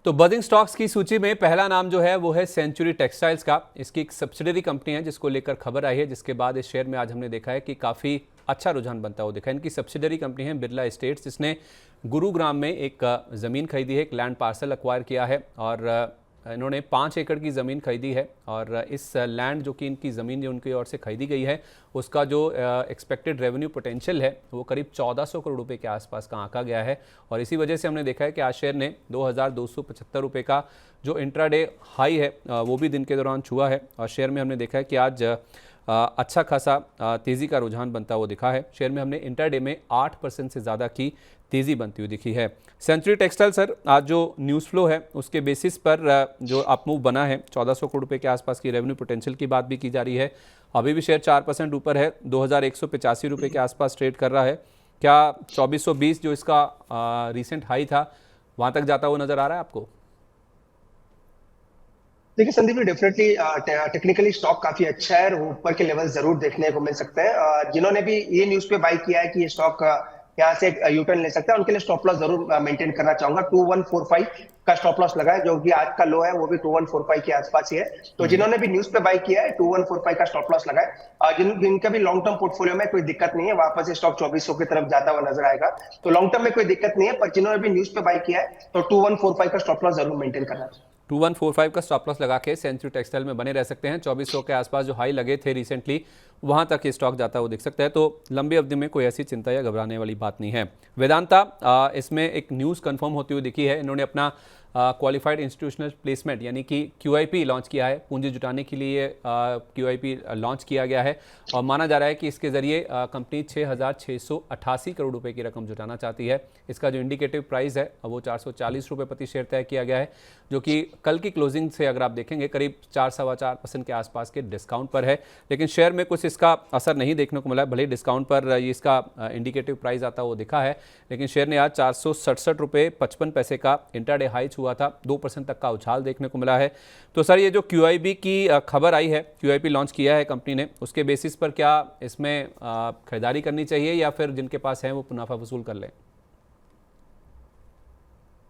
तो burning stocks की सूची में पहला नाम जो है वो है सेंचुरी टेक्सटाइल्स का। इसकी एक सब्सिडरी कंपनी है जिसको लेकर खबर आई है, जिसके बाद इस शेयर में आज हमने देखा है कि काफ़ी अच्छा रुझान बनता हुआ दिखा है। इनकी सब्सिडरी कंपनी है बिरला एस्टेट्स, जिसने गुरुग्राम में एक ज़मीन खरीदी है, एक लैंड पार्सल एक्वायर किया है और इन्होंने 5 एकड़ की ज़मीन खरीदी है। और इस लैंड जो कि इनकी ज़मीन जो उनकी ओर से खरीदी गई है, उसका जो एक्सपेक्टेड रेवेन्यू पोटेंशियल है वो करीब 1400 करोड़ रुपए के आसपास का आंका गया है। और इसी वजह से हमने देखा है कि आज शेयर ने 2275 रुपये का जो इंट्राडे हाई है वो भी दिन के दौरान छुआ है। और शेयर में हमने देखा है कि आज अच्छा खासा तेज़ी का रुझान बनता हुआ दिखा है। शेयर में हमने इंटरडे में 8% से ज़्यादा की तेज़ी बनती हुई दिखी है। सेंचुरी टेक्सटाइल सर, आज जो न्यूज़ फ्लो है उसके बेसिस पर जो अपमूव बना है, 1400 करोड़ रुपए के आसपास की रेवेन्यू पोटेंशियल की बात भी की जा रही है। अभी भी शेयर 4% ऊपर है, 2185 रुपये के आसपास ट्रेड कर रहा है। क्या 2420 जो इसका रिसेंट हाई था वहाँ तक जाता हुआ नज़र आ रहा है आपको? देखिए Sandeep ji, definitely technically stock काफी अच्छा है और ऊपर के लेवल जरूर देखने को मिल सकते हैं। जिन्होंने भी ये न्यूज पे बाई किया है कि ये स्टॉक यहाँ से यूटर्न ले सकता है, उनके लिए स्टॉप लॉस जरूर मेंटेन करना चाहूंगा। 2145 का स्टॉप लॉस लगा है, जो कि आज का लो है वो भी 2145 के आसपास ही है। तो जिन्होंने भी न्यूज पे बाई किया है 2145 का स्टॉप लॉस लगा है। जिनका भी लॉन्ग टर्म पोर्टफोलियो में कोई दिक्कत नहीं है, वापस से स्टॉक 2400 की तरफ जाता हुआ नजर आएगा। तो लॉन्ग टर्म में कोई दिक्कत नहीं है, पर जिन्होंने भी न्यूज पे बाई किया है तो 2145 का स्टॉप लॉस जरूर मेंटेन करना चाहिए। 2145 का स्टॉप लॉस लगा के सेंचुरी टेक्सटाइल में बने रह सकते हैं। 2400 के आसपास जो हाई लगे थे रिसेंटली, वहां तक ये स्टॉक जाता हुआ दिख सकता है। तो लंबी अवधि में कोई ऐसी चिंता या घबराने वाली बात नहीं है। वेदांता, इसमें एक न्यूज़ कंफर्म होती हुई दिखी है। इन्होंने अपना क्वालिफाइड इंस्टीट्यूशनल प्लेसमेंट यानी कि QIP लॉन्च किया है। पूंजी जुटाने के लिए QIP लॉन्च किया गया है और माना जा रहा है कि इसके ज़रिए कंपनी 6688 करोड़ रुपए की रकम जुटाना चाहती है। इसका जो इंडिकेटिव प्राइस है वो 440 रुपये प्रति शेयर तय किया गया है, जो कि कल की क्लोजिंग से अगर आप देखेंगे करीब 4-4.25% के आसपास के डिस्काउंट पर है। लेकिन शेयर में कुछ इसका असर नहीं देखने को मिला है। भले डिस्काउंट पर ये इसका इंडिकेटिव प्राइस आता वो दिखा है, लेकिन शेयर ने आज 467 रुपये 55 पैसे का इंट्राडे हाई हुआ था। 2% तक का उछाल देखने को मिला है। तो सर, ये जो QIP की खबर आई है, QIP लॉन्च किया है कंपनी ने, उसके बेसिस पर क्या इसमें खरीदारी करनी चाहिए या फिर जिनके पास है वो मुनाफा वसूल कर लें?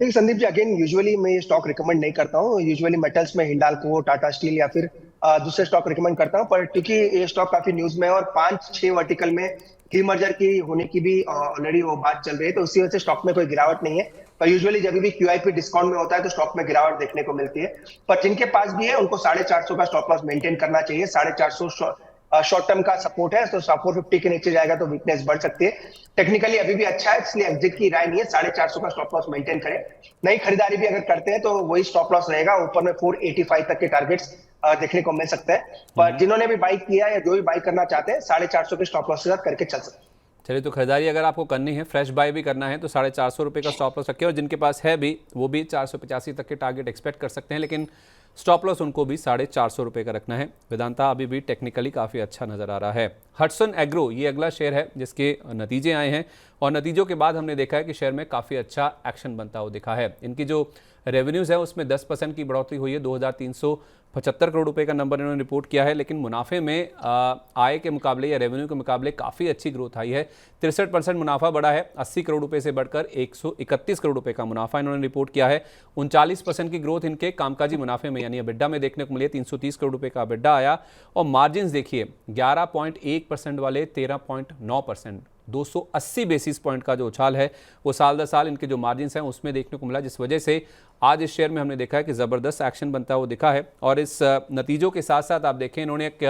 देखिए संदीप जी, अगेन यूजुअली मैं ये स्टॉक रिकमेंड नहीं करता हूँ। यूजुअली मेटल्स में हिंडाल्को, टाटा स्टील या फिर दूसरे स्टॉक रिकमेंड करता हूँ। पर क्योंकि ये स्टॉक काफी न्यूज में है और 5-6 वर्टिकल में डीमर्जर की होने की भी ऑलरेडी वो बात चल रही है, तो उसी वजह से स्टॉक में कोई गिरावट नहीं है। पर यूजुअली जब भी QIP डिस्काउंट में होता है तो स्टॉक में गिरावट देखने को मिलती है। पर जिनके पास भी है उनको 450 का स्टॉप लॉस मेंटेन करना चाहिए। 450 शॉर्ट टर्म का सपोर्ट है, तो 450 के नीचे जाएगा तो वीकनेस बढ़ सकती है। टेक्निकली अभी भी अच्छा है, इसलिए एग्जिट की राय नहीं है। 450 का स्टॉप लॉस मेंटेन करें। नई खरीदारी भी अगर करते हैं तो वही स्टॉप लॉस रहेगा। ऊपर में 485 तक के टारगेट्स देखने को मिल सकते हैं। पर जिन्होंने भी बाई किया या जो भी बाई करना चाहते हैं 450 के स्टॉप लॉस के साथ करके चल सकते हैं। चलिए, तो खरीदारी अगर आपको करनी है, फ्रेश बाय भी करना है, तो 450 रुपये का स्टॉप लॉस रखें और जिनके पास है भी वो भी 485 तक के टारगेट एक्सपेक्ट कर सकते हैं, लेकिन स्टॉप लॉस उनको भी 450 रुपये का रखना है। वेदांता अभी भी टेक्निकली काफ़ी अच्छा नज़र आ रहा है। हटसन एग्रो ये अगला शेयर है जिसके नतीजे आए हैं और नतीजों के बाद हमने देखा है कि शेयर में काफ़ी अच्छा एक्शन बनता हुआ दिखा है। इनकी जो रेवेन्यूज़ है उसमें 10% की बढ़ोतरी हुई है। 2375 करोड़ रुपए का नंबर इन्होंने रिपोर्ट किया है, लेकिन मुनाफे में आय के मुकाबले या रेवेन्यू के मुकाबले काफ़ी अच्छी ग्रोथ आई है। 63% मुनाफा बढ़ा है, 80 करोड़ रुपए से बढ़कर 131 करोड़ रुपए का मुनाफा इन्होंने रिपोर्ट किया है। 39% की ग्रोथ इनके कामकाजी मुनाफे में यानी अबिड्डा में देखने को मिली है। 330 करोड़ रुपए का अबिड्डा आया और मार्जिन देखिए 11.1% वाले 13.9%। 280 बेसिस पॉइंट का जो उछाल है वो साल दर साल इनके जो मार्जिन हैं उसमें देखने को मिला, जिस वजह से आज इस शेयर में हमने देखा है कि ज़बरदस्त एक्शन बनता हुआ दिखा है। और इस नतीजों के साथ साथ आप देखें, इन्होंने एक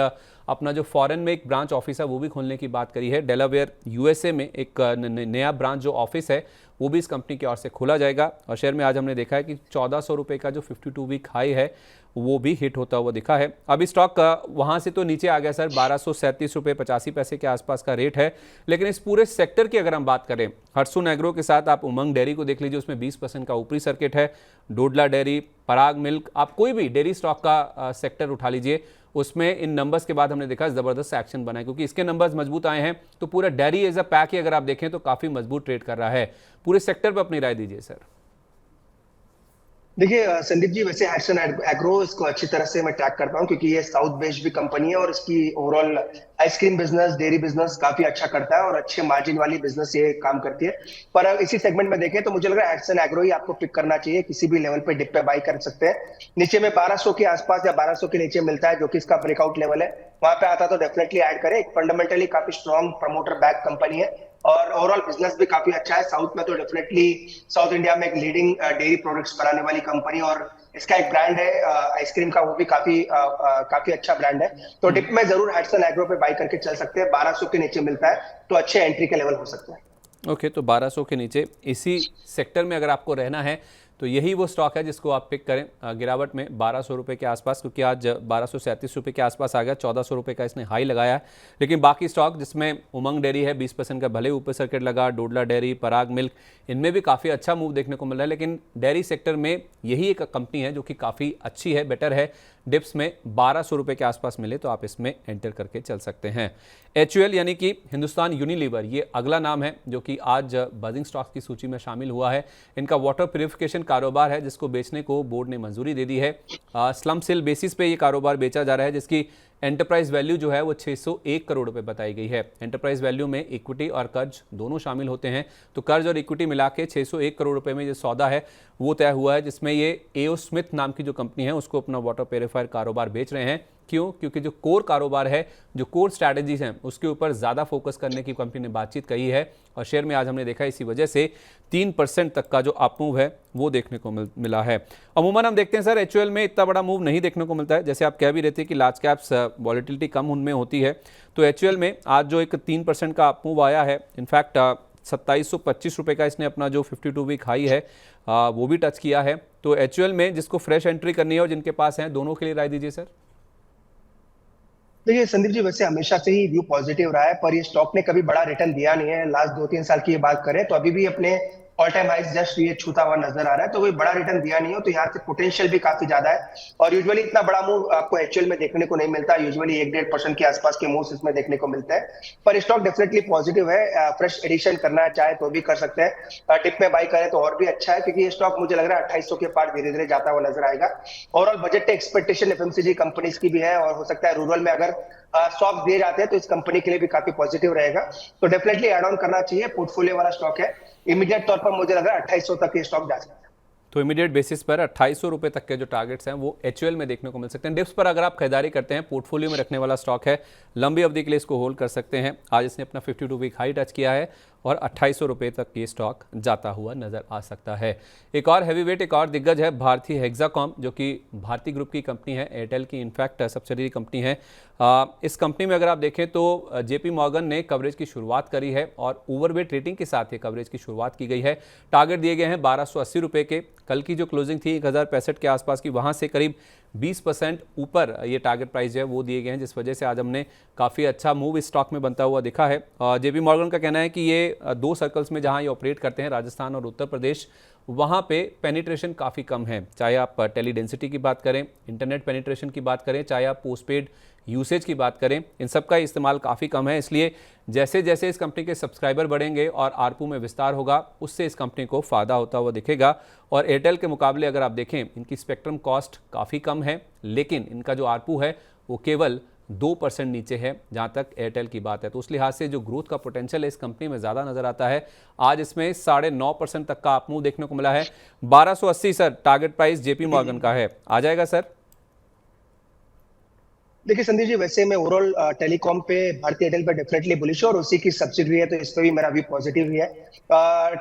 अपना जो फॉरेन में एक ब्रांच ऑफिस है वो भी खोलने की बात करी है। डेलावेयर USA में एक नया ब्रांच जो ऑफिस है वो भी इस कंपनी की ओर से खोला जाएगा। और शेयर में आज हमने देखा है कि 1400 रुपये का जो 52 वीक हाई है वो भी हिट होता हुआ दिखा है। अभी स्टॉक वहाँ से तो नीचे आ गया सर, 1237 रुपये 85 पैसे के आसपास का रेट है। लेकिन इस पूरे सेक्टर की अगर हम बात करें, हटसन एग्रो के साथ आप उमंग डेयरी को देख लीजिए, उसमें 20% का ऊपरी सर्किट है। डोडला डेयरी, पराग मिल्क, आप कोई भी डेयरी स्टॉक का सेक्टर उठा लीजिए, उसमें इन नंबर्स के बाद हमने देखा ज़बरदस्त एक्शन बना है, क्योंकि इसके नंबर्स मजबूत आए हैं। तो पूरा डेयरी एज अ पैक ही अगर आप देखें तो काफ़ी मजबूत ट्रेड कर रहा है। पूरे सेक्टर पर अपनी राय दीजिए सर। देखिए संदीप जी, वैसे हैट्सन एग्रो इसको अच्छी तरह से मैं ट्रैक करता हूँ क्योंकि ये साउथ बेस्ड भी कंपनी है और इसकी overall ice cream business, dairy business काफी अच्छा करता है और अच्छे मार्जिन वाली बिजनेस ये काम करती है। पर अब इसी सेगमेंट में देखें तो मुझे लग रहा है हैट्सन एग्रो ही आपको पिक करना चाहिए, किसी भी लेवल पे डिप पे बाई कर सकते हैं। नीचे में 1200 के आसपास या 1200 के नीचे मिलता है जो कि इसका ब्रेकआउट लेवल है, वहां पे आता तो डेफिनेटली ऐड करें। एक फंडामेंटली काफी स्ट्रॉन्ग प्रमोटर बैक कंपनी है और ओवरऑल बिजनेस भी काफी अच्छा है। साउथ में तो डेफिनेटली साउथ इंडिया में एक लीडिंग डेयरी प्रोडक्ट्स बनाने वाली कंपनी और इसका एक ब्रांड है आइसक्रीम का, वो भी काफी अच्छा ब्रांड है। तो डिप में जरूर हैट्सन एग्रो पे बाई करके चल सकते हैं। 1200 के नीचे मिलता है तो अच्छे एंट्री के लेवल हो सकते हैं। ओके, तो 1200 के नीचे इसी सेक्टर में अगर आपको रहना है तो यही वो स्टॉक है जिसको आप पिक करें। गिरावट में 1200 रुपये के आसपास, क्योंकि आज 1237 रुपये के आसपास आ गया, 1400 रुपये का इसने हाई लगाया है। लेकिन बाकी स्टॉक जिसमें उमंग डेयरी है 20% का भले ऊपर सर्किट लगा, डोडला डेयरी, पराग मिल्क, इनमें भी काफ़ी अच्छा मूव देखने को मिल रहा है। लेकिन डेयरी सेक्टर में यही एक कंपनी है जो कि काफ़ी अच्छी है, बेटर है। डिप्स में 1200 रुपये के आसपास मिले तो आप इसमें एंटर करके चल सकते हैं। HUL यानी कि हिंदुस्तान यूनिलीवर, ये अगला नाम है जो कि आज बजिंग स्टॉक्स की सूची में शामिल हुआ है। इनका वाटर प्यूरिफिकेशन कारोबार है जिसको बेचने को बोर्ड ने मंजूरी दे दी है। स्लम सेल बेसिस पे ये कारोबार बेचा जा रहा है, जिसकी एंटरप्राइज वैल्यू जो है वो 601 करोड़ रुपए बताई गई है। एंटरप्राइज वैल्यू में इक्विटी और कर्ज दोनों शामिल होते हैं, तो कर्ज और इक्विटी मिला के 601 करोड़ रुपए में ये सौदा है वो तय हुआ है, जिसमें ये एओ स्मिथ नाम की जो कंपनी है उसको अपना वाटर प्यूरिफायर कारोबार बेच रहे हैं। क्यों? क्योंकि जो कोर कारोबार है, जो कोर स्ट्रैटेजीज हैं, उसके ऊपर ज़्यादा फोकस करने की कंपनी ने बातचीत कही है और शेयर में आज हमने देखा इसी वजह से 3% तक का जो अप मूव है वो देखने को मिला है। अमूमन हम देखते हैं सर HUL में इतना बड़ा मूव नहीं देखने को मिलता है, जैसे आप कह भी रहे थे कि लार्ज कैप्स वॉलेटिलिटी कम उनमें होती है, तो HUL में आज जो एक 3% का अप मूव आया है, इनफैक्ट 2725 रुपये का इसने अपना जो 52 वीक हाई है वो भी टच किया है। तो HUL में जिसको फ्रेश एंट्री करनी है और जिनके पास है, दोनों के लिए राय दीजिए सर। देखिए संदीप जी, वैसे हमेशा से ही व्यू पॉजिटिव रहा है पर ये स्टॉक ने कभी बड़ा रिटर्न दिया नहीं है। लास्ट 2-3 साल की ये बात करें तो अभी भी अपने ऑल टाइम हाइस जस्ट ये छूता हुआ नजर आ रहा है, तो कोई बड़ा रिटर्न दिया नहीं हो, तो यहाँ से पोटेंशियल भी काफी ज्यादा है। और यूजुअली इतना बड़ा मूव आपको HUL में देखने को नहीं मिलता, यूजुअली 1-1.5% के आसपास के मूव्स इसमें देखने को मिलते हैं। पर स्टॉक डेफिनेटली पॉजिटिव है, फ्रेश एडिशन करना चाहे तो भी कर सकते हैं, टिप में बाई करें तो और भी अच्छा है क्योंकि ये स्टॉक मुझे लग रहा है 2800 के पार धीरे धीरे जाता हुआ नजर आएगा। Overall budget expectation FMCG companies की भी है और हो सकता है रूरल में अगर स्टॉक दिए जाते हैं तो इस कंपनी के लिए भी काफी पॉजिटिव रहेगा, तो डेफिनेटली एड ऑन करना चाहिए। पोर्टफोलियो वाला स्टॉक है, इमीडिएट तौर पर मुझे लग रहा है 2800 तक ये स्टॉक जा सकता है। तो इमीडिएट बेसिस पर 2800 रुपये तक के जो टारगेट्स हैं वो HUL में देखने को मिल सकते हैं। डिप्स पर अगर आप खरीदारी करते हैं, पोर्टफोलियो में रखने वाला स्टॉक है, लंबी अवधि के लिए इसको होल्ड कर सकते हैं। आज इसने अपना 52 वीक हाई टच किया है और 2800 रुपये तक ये स्टॉक जाता हुआ नजर आ सकता है। एक और हैवीवेट, एक और दिग्गज है भारतीय हेक्साकॉम, जो कि भारतीय ग्रुप की कंपनी है, एयरटेल की इनफैक्ट सब्सिडरी कंपनी है। इस कंपनी में अगर आप देखें तो JP मॉर्गन ने कवरेज की शुरुआत करी है और ओवरवेट रेटिंग के साथ ये कवरेज की शुरुआत की गई है। टारगेट दिए गए हैं 1280 रुपये के। कल की जो क्लोजिंग थी 1065 के आसपास की, वहाँ से करीब 20% ऊपर ये टारगेट प्राइस है वो दिए गए हैं, जिस वजह से आज हमने काफ़ी अच्छा मूव इस स्टॉक में बनता हुआ दिखा है। JP मॉर्गन का कहना है कि ये 2 सर्कल्स में जहां ये ऑपरेट करते हैं, राजस्थान और उत्तर प्रदेश, वहां पे पेनिट्रेशन काफ़ी कम है। चाहे आप टेली डेंसिटी की बात करें, इंटरनेट पेनिट्रेशन की बात करें, चाहे आप पोस्टपेड यूसेज की बात करें, इन सब का इस्तेमाल काफ़ी कम है। इसलिए जैसे जैसे इस कंपनी के सब्सक्राइबर बढ़ेंगे और आरपू में विस्तार होगा, उससे इस कंपनी को फ़ायदा होता हुआ दिखेगा। और एयरटेल के मुकाबले अगर आप देखें, इनकी स्पेक्ट्रम कॉस्ट काफ़ी कम है, लेकिन इनका जो आरपू है वो केवल 2% नीचे है जहां तक एयरटेल की बात है। तो उस लिहाज से जो ग्रोथ का पोटेंशियल है इस कंपनी में ज़्यादा नजर आता है। आज इसमें 9.5% तक का अपमूव देखने को मिला है। 1280 sir target price JP Morgan का है, आ जाएगा सर? देखिए संदीप जी, वैसे मैं ओवरऑल टेलीकॉम पे, भारतीय एयरटेल पे डेफिनेटली बुलिश हूँ और उसी की सब्सिडरी है तो इस पे भी मेरा व्यू पॉजिटिव ही है।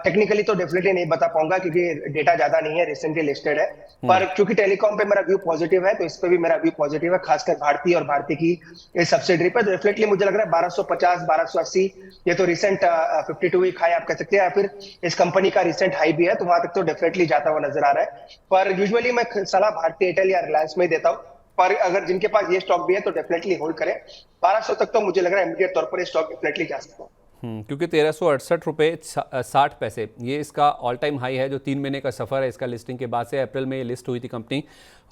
टेक्निकली तो डेफिनेटली नहीं बता पाऊंगा क्योंकि डेटा ज्यादा नहीं है, रिसेंटली लिस्टेड है, पर क्योंकि टेलीकॉम पे मेरा व्यू पॉजिटिव है तो इस पे भी मेरा व्यू पॉजिटिव है, खासकर भारतीय और भारतीय की इस सब्सिडरी पे। तो डेफिनेटली मुझे लग रहा है 1250, 1280, ये तो रिसेंट 52 वीक हाई आप कह सकते हैं या फिर इस कंपनी का रिसेंट हाई भी है, तो वहां तक तो डेफिनेटली जाता हुआ नजर आ रहा है। पर यूजुअली मैं सलाह भारतीय एयरटेल या रिलायंस में ही देता हूँ, पर अगर जिनके पास ये स्टॉक भी है तो डेफिनेटली होल्ड करें। 1200 तक तो मुझे लग रहा है इमीडिएट तौर पर ये स्टॉक डेफिनेटली जा सकता है। क्योंकि 1368 रुपये 60 पैसे ये इसका ऑल टाइम हाई है, जो 3 महीने का सफ़र है इसका लिस्टिंग के बाद से। अप्रैल में ये लिस्ट हुई थी कंपनी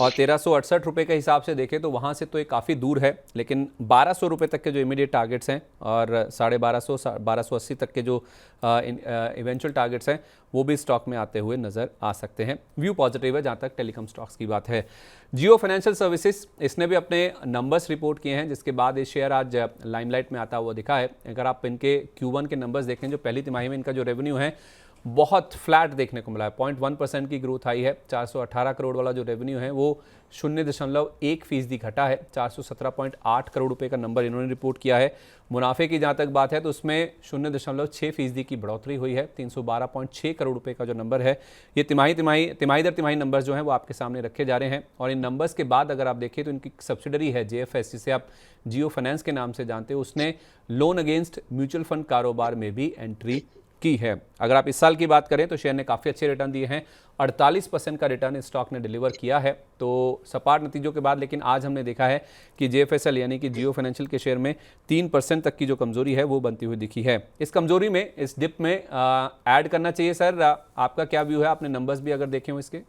और 1368 रुपये के हिसाब से देखें तो वहाँ से तो ये काफ़ी दूर है, लेकिन 1200 रुपये तक के जो इमीडिएट टारगेट्स हैं और 1250 1280 तक के जो इवेंचुअल टारगेट्स हैं वो भी स्टॉक में आते हुए नज़र आ सकते हैं। व्यू पॉजिटिव है जहाँ तक टेलीकॉम स्टॉक्स की बात है। जियो फाइनेंशियल सर्विसेज, इसने भी अपने नंबर्स रिपोर्ट किए हैं, जिसके बाद ये शेयर आज लाइमलाइट में आता हुआ दिखा है। अगर आप इनके Q1 के नंबर्स देखें, जो पहली तिमाही में इनका जो रेवेन्यू है बहुत फ्लैट देखने को मिला है, 0.1% की ग्रोथ आई है। 418 करोड़ वाला जो रेवेन्यू है वो 0.1% घटा है। 417.8 करोड़ रुपए का नंबर इन्होंने रिपोर्ट किया है। मुनाफे की जहाँ तक बात है तो उसमें 0.6% की बढ़ोतरी हुई है। 312.6 करोड़ रुपए का जो नंबर है, ये तिमाही दर तिमाही नंबर्स जो हैं वो आपके सामने रखे जा रहे हैं। और इन नंबर्स के बाद अगर आप देखें तो इनकी सब्सिडरी है JFS, जिसे आप जियो फाइनेंस के नाम से जानते हो, उसने लोन अगेंस्ट म्यूचुअल फंड कारोबार में भी एंट्री की है। अगर आप इस साल की बात करें तो शेयर ने काफ़ी अच्छे रिटर्न दिए हैं। 48% का रिटर्न इस स्टॉक ने डिलीवर किया है। तो सपाट नतीजों के बाद लेकिन आज हमने देखा है कि JFSL यानी कि जियो फाइनेंशियल के शेयर में 3% तक की जो कमजोरी है वो बनती हुई दिखी है। इस कमजोरी में, इस डिप में ऐड करना चाहिए सर, आपका क्या व्यू है? आपने नंबर्स भी अगर देखे हो इसके?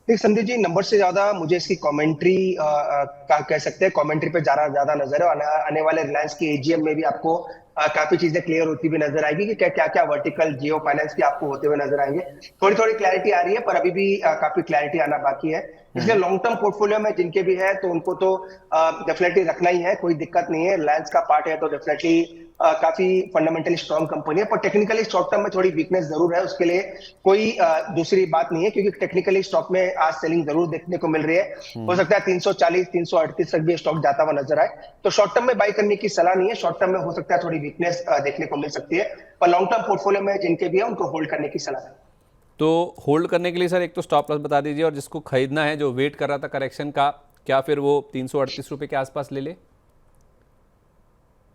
संदीप जी, नंबर से ज्यादा मुझे इसकी कमेंट्री का कह सकते हैं, कमेंट्री पे ज्यादा नजर है। आने वाले रिलायंस की AGM में भी आपको काफी चीजें क्लियर होती हुई नजर आएगी कि क्या क्या वर्टिकल जियो फाइनेंस की आपको होते हुए नजर आएंगे। थोड़ी क्लैरिटी आ रही है, पर अभी भी काफी क्लैरिटी आना बाकी है। इसलिए लॉन्ग टर्म पोर्टफोलियो में जिनके भी है तो उनको तो डेफिनेटली रखना ही है, कोई दिक्कत नहीं है। रिलायंस का पार्ट है तो डेफिनेटली काफी फंडामेंटली स्ट्रॉन्ग कंपनी है, पर टेक्निकली शॉर्ट टर्म में थोड़ी वीकनेस जरूर है। उसके लिए कोई दूसरी बात नहीं है, क्योंकि टेक्निकली स्टॉक में आज सेलिंग जरूर देखने को मिल रही है। हो सकता है 340 338 तक भी स्टॉक जाता हुआ नजर आए, तो शॉर्ट टर्म में बाई करने की सलाह नहीं है। शॉर्ट टर्म में हो सकता है थोड़ी वीकनेस देखने को मिल सकती है, पर लॉन्ग टर्म पोर्टफोलियो में जिनके भी है उनको होल्ड करने की सलाह है। तो होल्ड करने के लिए सर एक तो स्टॉप लॉस बता दीजिए, और जिसको खरीदना है, जो वेट कर रहा था करेक्शन का, क्या फिर वो 338 रुपये के आसपास ले ले?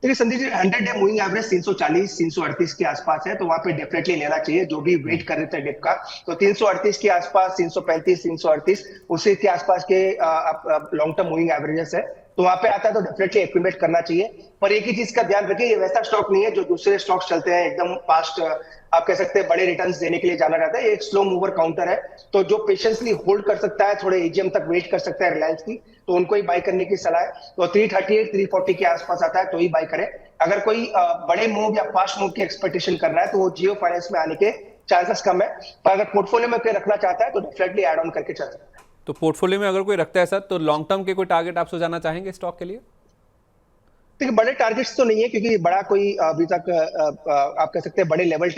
देखिए Sandeep ji, 100 day moving average 340 338 के आसपास है, तो वहां पे डेफिनेटली लेना चाहिए। जो भी वेट कर रहे थे डिप का, तो 338 के आसपास, 335 338 उसी के आसपास के लॉन्ग टर्म मूविंग एवरेजेस है, तो वहां पे आता है तो डेफिनेटली एक्यूमुलेट करना चाहिए। पर एक ही चीज का ध्यान रखिए, ये वैसा स्टॉक नहीं है जो दूसरे स्टॉक्स चलते हैं एकदम फास्ट, आप कह सकते हैं बड़े रिटर्न्स देने के लिए जाना जाता है। ये एक स्लो मूवर काउंटर है, तो जो पेशेंसली होल्ड कर सकता है, थोड़े AGM तक वेट कर सकता है रिलायंस की, तो उनको ही बाय करने की सलाह है। तो 338 340 के आसपास आता है तो ही बाय करें। अगर कोई बड़े मूव या फास्ट मूव की एक्सपेक्टेशन कर रहा है तो वो जियो फाइनेंस में आने के चांसेस कम है, पर अगर पोर्टफोलियो में कोई रखना चाहता है तो डेफिनेटली ऐड ऑन करके चल सकता है। तो पोर्टफोलियो में अगर कोई रखता है सर, तो लॉन्ग टर्म के कोई टारगेट आप सुझाना चाहेंगे स्टॉक के लिए? देखिए, बड़े टारगेट्स तो नहीं है, क्योंकि बड़ा कोई अभी तक आप कह सकते हैं बड़े लेवल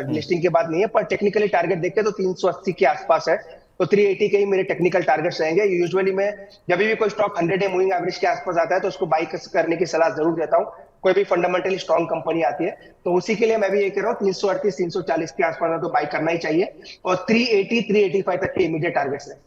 लिस्टिंग के बाद नहीं है, पर टेक्निकली टारगेट देखते हैं तो 380 के आसपास है, तो 380 के ही मेरे टेक्निकल टारगेट्स रहेंगे। यूजुअली मैं जब भी कोई स्टॉक 100 डे मूविंग एवरेज के आसपास आता है तो उसको बाई करने की सलाह जरूर देता हूँ। कोई भी फंडामेंटली स्ट्रॉन्ग कंपनी आती है तो उसी के लिए मैं भी ये कह रहा हूँ, 338 340 के आसपास है तो बाई करना ही चाहिए, और 380 385 तक के इमीडिएट टारगेट्स है।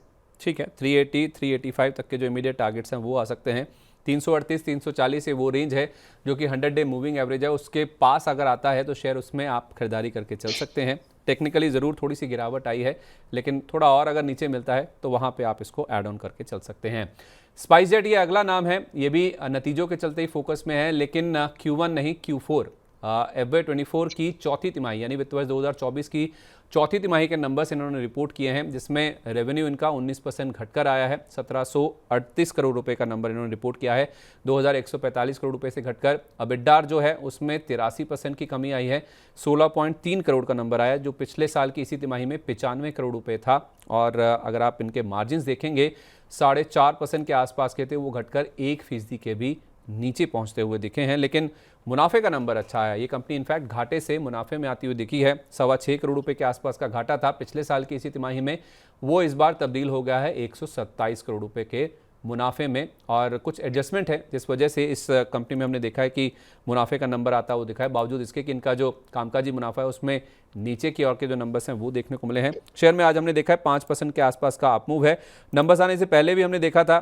ठीक है, 380 385 तक के जो इमीडिएट टारगेट्स हैं वो आ सकते हैं। 338 340 ये वो रेंज है जो कि 100 डे मूविंग एवरेज है, उसके पास अगर आता है तो शेयर उसमें आप खरीदारी करके चल सकते हैं। टेक्निकली ज़रूर थोड़ी सी गिरावट आई है, लेकिन थोड़ा और अगर नीचे मिलता है तो वहाँ पे आप इसको ऐड ऑन करके चल सकते हैं। स्पाइसजेट ये अगला नाम है, ये भी नतीजों के चलते ही फोकस में है, लेकिन Q1 नहीं Q4 FY24 की चौथी तिमाही यानी वित्त वर्ष 2024 की चौथी तिमाही के नंबर्स इन्होंने रिपोर्ट किए हैं, जिसमें रेवेन्यू इनका 19% घटकर आया है। 1738 करोड़ रुपए का नंबर इन्होंने रिपोर्ट किया है, 2145 करोड़ रुपए से घटकर। अबिडार जो है उसमें 83% की कमी आई है, 16.3 करोड़ का नंबर आया, जो पिछले साल की इसी तिमाही में 95 करोड़ रुपए था। और अगर आप इनके मार्जिन देखेंगे 4.5% के आसपास के थे, वो घटकर 1% के भी नीचे पहुंचते हुए दिखे हैं। लेकिन मुनाफे का नंबर अच्छा है, ये कंपनी इनफैक्ट घाटे से मुनाफे में आती हुई दिखी है। 6.25 करोड़ रुपए के आसपास का घाटा था पिछले साल की इसी तिमाही में, वो इस बार तब्दील हो गया है 127 करोड़ रुपए के मुनाफे में। और कुछ एडजस्टमेंट है जिस वजह से इस कंपनी में हमने देखा है कि मुनाफे का नंबर आता वो दिखा है, बावजूद इसके कि इनका जो कामकाजी मुनाफा है उसमें नीचे की ओर के जो नंबर्स हैं वो देखने को मिले हैं। शेयर में आज हमने देखा है 5% के आसपास का अपमूव है। नंबर्स आने से पहले भी हमने देखा था,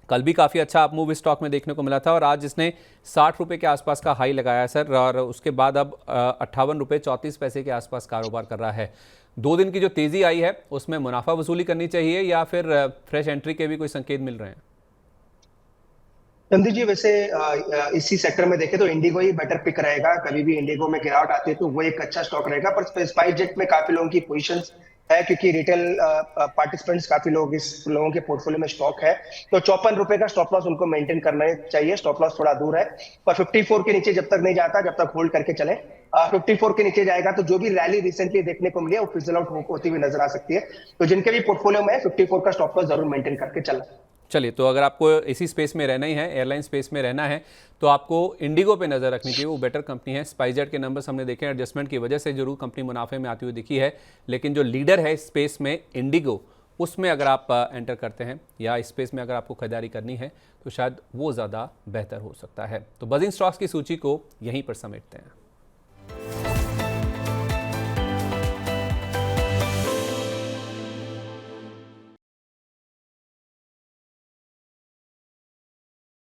कल भी काफ़ी अच्छा अपमूव स्टॉक में देखने को मिला था, और आज इसने 60 रुपये के आसपास का हाई लगाया है सर, और उसके बाद अब 58 रुपये 34 पैसे के आसपास कारोबार कर रहा है। 2 दिन की जो तेज़ी आई है उसमें मुनाफा वसूली करनी चाहिए या फिर फ्रेश एंट्री के भी कोई संकेत मिल रहे हैं? नंदी जी, वैसे इसी सेक्टर में देखें तो इंडिगो ही बेटर पिक रहेगा। कभी भी इंडिगो में गिरावट आती है तो वो एक अच्छा स्टॉक रहेगा, पर स्पाइस जेट में काफी लोगों की पोजीशंस है, क्योंकि रिटेल पार्टिसिपेंट्स काफी लोगों के पोर्टफोलियो में स्टॉक है, तो 54 रुपए का स्टॉप लॉस उनको मेंटेन करना चाहिए। स्टॉप लॉस थोड़ा दूर है, पर 54 के नीचे जब तक नहीं जाता, जब तक होल्ड करके चले। 54 के नीचे जाएगा तो जो भी रैली रिसेंटली देखने को मिली है वो फिजल आउट होती हुई नजर आ सकती है। तो जिनके भी पोर्टफोलियो में है 54 का स्टॉप लॉस जरूर मेंटेन करके चलना। चलिए, तो अगर आपको इसी स्पेस में रहना ही है, एयरलाइन स्पेस में रहना है, तो आपको इंडिगो पे नज़र रखनी चाहिए। वो बेटर कंपनी है। स्पाइसजेट के नंबर्स हमने देखे हैं, एडजस्टमेंट की वजह से जरूर कंपनी मुनाफे में आती हुई दिखी है, लेकिन जो लीडर है इस स्पेस में इंडिगो, उसमें अगर आप एंटर करते हैं या इस स्पेस में अगर आपको खरीदारी करनी है तो शायद वो ज़्यादा बेहतर हो सकता है। तो बजिंग स्टॉक्स की सूची को यहीं पर समेटते हैं।